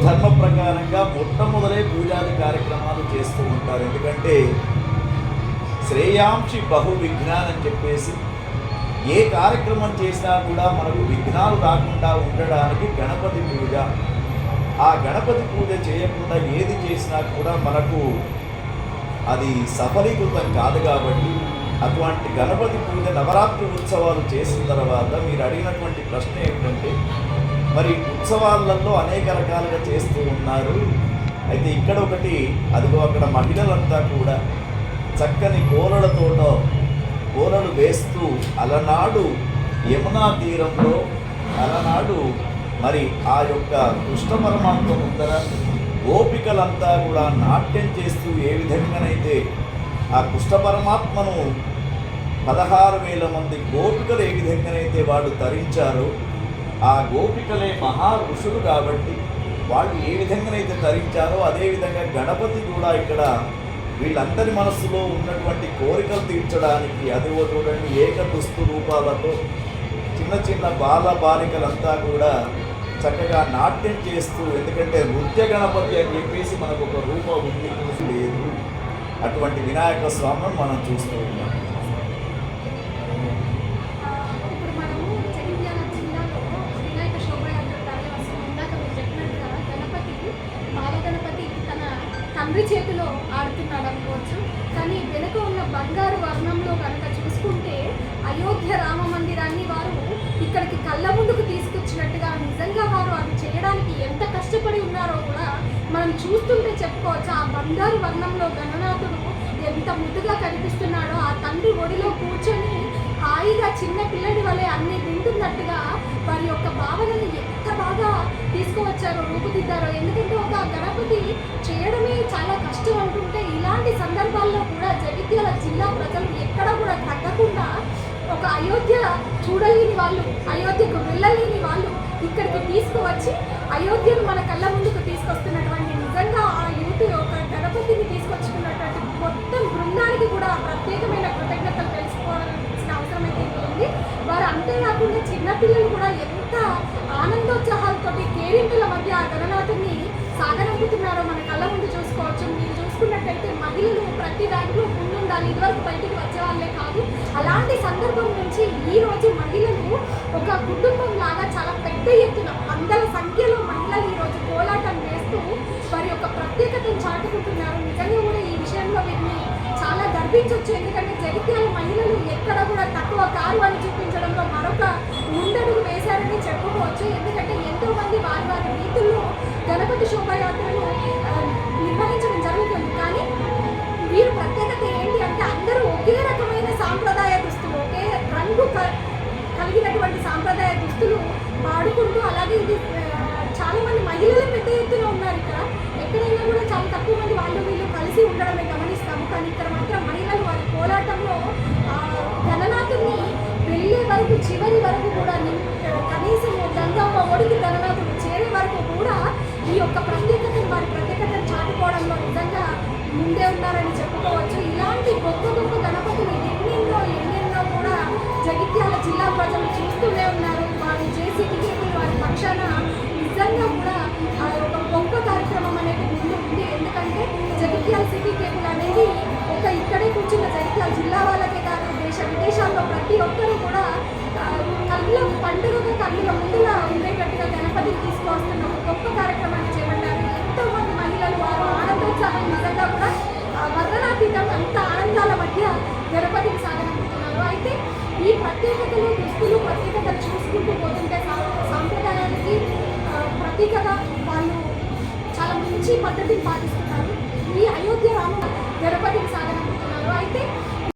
ధర్మ ప్రకారంగా మొట్టమొదలే పూజాది కార్యక్రమాలు చేస్తూ ఉంటారు. ఎందుకంటే శ్రేయాంశి బహు విఘ్నాన్ అని చెప్పేసి ఏ కార్యక్రమం చేసినా కూడా మనకు విఘ్నాలు రాకుండా ఉండడానికి గణపతి పూజ. ఆ గణపతి పూజ చేయకుండా ఏది చేసినా కూడా మనకు అది సఫలీకృతం కాదు. కాబట్టి అటువంటి గణపతి పూజ నవరాత్రి ఉత్సవాలు చేసిన తర్వాత మీరు అడిగినటువంటి ప్రశ్న ఏమిటంటే, మరి ఉత్సవాలలో అనేక రకాలుగా చేస్తూ ఉన్నారు. అయితే ఇక్కడ ఒకటి, అదిగో అక్కడ మహిళలంతా కూడా చక్కని కోలలు వేస్తూ అలనాడు యమునా తీరంలో అలనాడు మరి ఆ యొక్క కృష్ణ పరమాత్మ ముందర గోపికలంతా కూడా నాట్యం చేస్తూ ఏ విధంగానైతే ఆ కృష్ణ పరమాత్మను 16,000 మంది గోపికలు ఏ విధంగానైతే వాళ్ళు తరించారో, ఆ గోపికలే మహా ఋషులు కాబట్టి వాళ్ళు ఏ విధంగానైతే తరించారో అదేవిధంగా గణపతి కూడా ఇక్కడ వీళ్ళందరి మనస్సులో ఉన్నటువంటి కోరికలు తీర్చడానికి అదిగో చూడండి ఏక దుస్తు రూపాలతో చిన్న చిన్న బాలికలంతా కూడా చక్కగా నాట్యం చేస్తూ, ఎందుకంటే నృత్య గణపతి అని చెప్పేసి మనకు ఒక రూపం ఉంది లేదు, అటువంటి వినాయక స్వామిని మనం చూస్తూ ఉన్నాం. తండ్రి చేతిలో ఆడుతున్నాడు అనుకోవచ్చు. కానీ వెనుక ఉన్న బంగారు వర్ణంలో కనుక చూసుకుంటే అయోధ్య రామ మందిరాన్ని వారు ఇక్కడికి కళ్ళ ముందుకు తీసుకొచ్చినట్టుగా, నిజంగా వారు అది చేయడానికి ఎంత కష్టపడి ఉన్నారో కూడా మనం చూస్తుంటే చెప్పుకోవచ్చు. ఆ బంగారు వర్ణంలో గణనాథుడు ఎంత ముద్దుగా కనిపిస్తున్నాడో, ఆ తండ్రి ఒడిలో కూర్చొని హాయిగా చిన్న పిల్లడి వలె అన్నీ వింటున్నట్టుగా వారి యొక్క భావనని ఎంత బాగా తీసుకువచ్చారో, రూపుదిద్దారో. ఎందుకంటే ఒక గణపతి చేయడమే చాలా కష్టం అంటుంటే, ఇలాంటి సందర్భాల్లో కూడా జగిత్యాల జిల్లా ప్రజలు ఎక్కడ కూడా తగ్గకుండా ఒక అయోధ్య చూడలేని వాళ్ళు, అయోధ్యకు వెళ్ళలేని వాళ్ళు ఇక్కడికి తీసుకువచ్చి అయోధ్యను మన కళ్ళ ముందుకు తీసుకొస్తున్నటువంటి నిజంగా ఆ యూత్ ఒక గణపతిని తీసుకొచ్చుకున్నటువంటి మొత్తం బృందానికి కూడా ప్రత్యేకమైన కృతజ్ఞతలు తెలుసుకోవాల్సిన అవసరం అయితే ఉంది. వారు అంతేకాకుండా చిన్నపిల్లలు కూడా ఎంత ఆనందోత్సాహాలతో కేరింతల మధ్య ఆ గణనాథుని సాగనంపుతున్నారో మన కళ్ళ ముందు చూసుకోవచ్చు. మీరు చూసుకున్నట్టయితే మహిళలు ప్రతి దాంట్లో ముందుండాలి, ఇదివరకు బయటికి వచ్చే వాళ్ళే కాదు. అలాంటి సందర్భం నుంచి ఈ రోజు మహిళలు ఒక కుటుంబం లాగా చాలా పెద్ద ఎత్తున వందల సంఖ్యలో మహిళలు ఈరోజు కోలాటం వేస్తూ వారి యొక్క ప్రత్యేకతను చాటుకుంటున్నారు. నిజంగా కూడా ఈ విషయంలో వీరిని చాలా గర్వించవచ్చు. ఎందుకంటే జగిత్యాల మహిళలు ఎక్కడ కూడా తక్కువ కారు అని చూపించడంలో మరొక ముందడుగు వేశారని చెప్పుకోవచ్చు. ఎందుకంటే ఎంతో మంది వారి వారి రీతుల్లో గణపతి శోభాయాత్రను నిర్వహించడం జరుగుతుంది. కానీ వీరు ప్రత్యేకత ఏంటి అంటే అందరూ ఒకే రకమైన సాంప్రదాయ దుస్తులు, ఒకే రంగు కలిగినటువంటి సాంప్రదాయ దుస్తులు వాడుకుంటూ, అలాగే ఇది చాలా మంది మహిళలు పెద్ద ఎత్తున ఉన్నారు. ఇక్కడ ఎక్కడైనా కూడా చాలా తక్కువ మంది వాళ్ళు వీళ్ళు కలిసి ఉండడమే గమనిస్తాము. కానీ ఇక్కడ మాత్రం మహిళలు వారి పోరాటంలో గణనాథుని వెళ్ళే వరకు, చివరి వరకు కూడా కనీసం గంగమ్మ ఒడికి గణనాథుడు చేరే వరకు కూడా ఈ యొక్క ప్రత్యేకతను, వారి ప్రత్యేకతను చాటుకోవడంలో నిజంగా ముందే ఉన్నారని చెప్పుకోవచ్చు. ఇలాంటి గొప్ప గొప్ప గణపతులు ఎన్నెన్నో కూడా జగిత్యాల జిల్లా ప్రజలు చూస్తూనే ఉన్నారు. వారి జేసీటీ కేబుల్ వారి పక్షాన నిజంగా కూడా ఒక గొప్ప కార్యక్రమం అనేది ముందు ఉంది. ఎందుకంటే జగిత్యాల సిటీ కేబుల్ అనేది ఒక ఇక్కడే కూర్చున్న జగిత్యాల జిల్లా వాళ్ళకే కాదు, దేశ విదేశాల్లో ప్రతి ఒక్కరూ కూడా కళ్ళ పండుగగా కళ్ళ ముందుగా ఉండేటట్టుగా గణపతిని తీసుకువస్తున్న ఒక గొప్ప కార్యక్రమాన్ని చేపట్టారు. ఎంతోమంది మహిళలు వారు ఆనందోత్సాహం నిజంగా కూడా వర్ణనాతీతం, అంత ఆనందాల మధ్య గణపతిని సాగనంపుతున్నారు. అయితే ఈ ప్రత్యేకతలు, దుస్తులు ప్రత్యేకతలు చూసుకుంటూ పోతుంటే సాంప్రదాయానికి ప్రతీకగా వాళ్ళు చాలా మంచి పద్ధతిని పాటిస్తున్నారు. ఈ అయోధ్య రామ గణపతిని సాగనంపుతున్నారు. అయితే